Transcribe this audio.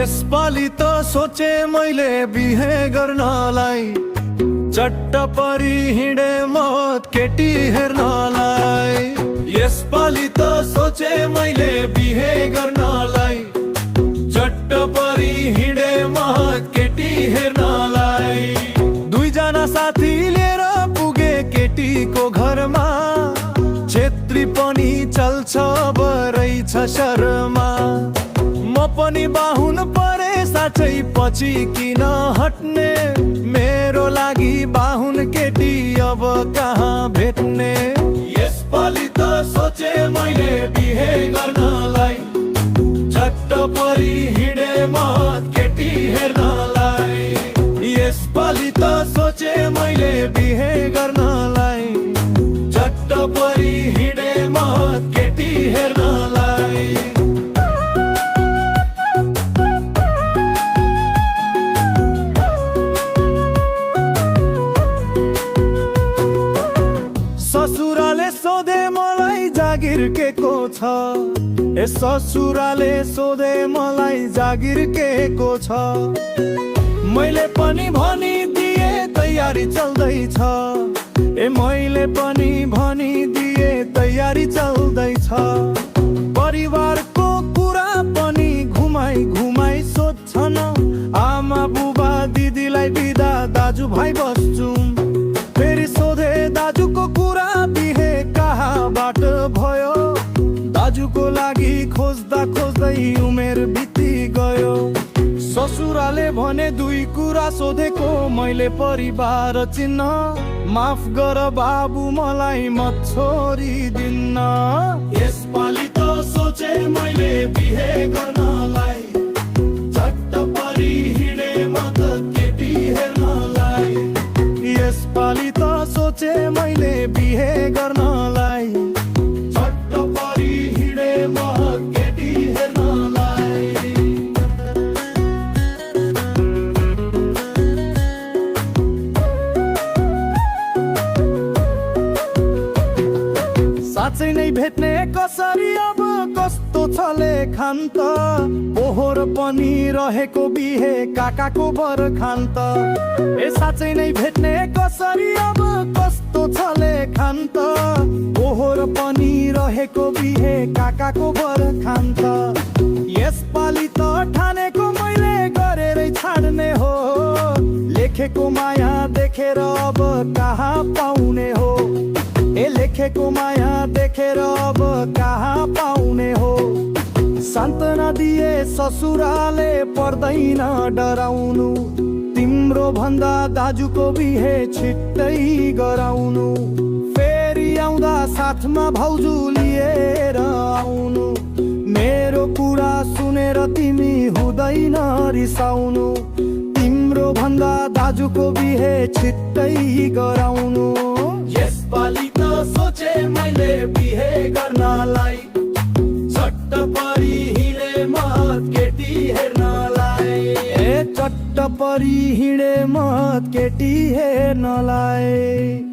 यसपालि त सोचे मैले बिहे गर्नलाई, चट्ट परी हिँडे म केटी हेर्नलाई। यसपालि त सोचे मैले बिहे गर्नलाई, चट्ट परी हिँडे म केटी हेर्नलाई। दुईजना साथी लिएर पुगे केटीको घरमा, छेत्री पनि चल्छ बरैछ शर्मा। म पनि बाहुन परे साँच्चै पछि किन हट्ने, मेरो लागि बाहुन केटी अब कहाँ भेट्ने। यसपालि त सोचे मैले बिहे गर्नलाई, चट्ट परी हिँडे म केटी हेर्नलाई। यसपालि त सोचे मैले बिहे गर्नलाई, चट्ट परी हिँडे म केटी हेर्नलाई। ससुराले सोधे मलाई जागिर के को छ, ए ससुराले सोधे मलाई जागिर के को छ। मैले पनि भनिदिए तयारी चल्दैछ, ए मैले पनि भनिदिए तयारी चल्दैछ। परिवारको कुरा पनि घुमाई घुमाई सोध्छन्, आमा बुबा दिदीलाई बिदा दाजुभाइ बस्छौँ। फेरि सोधे दाजुको कुरा, बिहे कहाँबाट भयो, दाजुको लागि खोज्दा खोज्दै उमेर बिति गयो। ससुराले भने दुई कुरा सोधेको मैले परिवार चिन्ह, माफ गर बाबु मलाई म छोरी दिन्न। यसपालि त सोचे मैले बिहे गर्नलाई, चट्ट परी हिँडे म त केटी हेर्नलाई। यसपालि त सोचे मैले बिहे गर्नलाई, चट्ट परी हिँडे म केटी हेर्नलाई। साँच्चै नै भेट्ने कसरी अब कस्तो छले खान त, पोहोर पनि रहेको बिहे काकाको बर खान त। ए साँच्चै नै भेट्ने कसरी अब कस्तो छले खान त, पोहोर पनि रहेको बिहे काकाको बर खान त। यसपालि त ठानेको मैले गरेरै छाड्ने हो, लेखेको माया देखेर अब कहाँ पाउने हो। ए लेखेको माया देखेर अब कहाँ पाउने हो। सान्त्वना दिए ससुराले पर्दैन डराउनु, तिम्रो भन्दा दाजुको बिहे छिट्टै गराउनु। फेरि आउँदा साथमा भाउजू लिएर आउनु, मेरो कुरा सुनेर तिमी हुँदैन रिसाउनु। तिम्रो भन्दा दाजुको बिहे छिट्टै गराउनु। यसपालि त सोचे मैले बिहे गर्नलाई, चट्ट परी हिँडे म केटी हेर्नलाई। ए चट्ट परी हिँडे म केटी हेर्नलाई।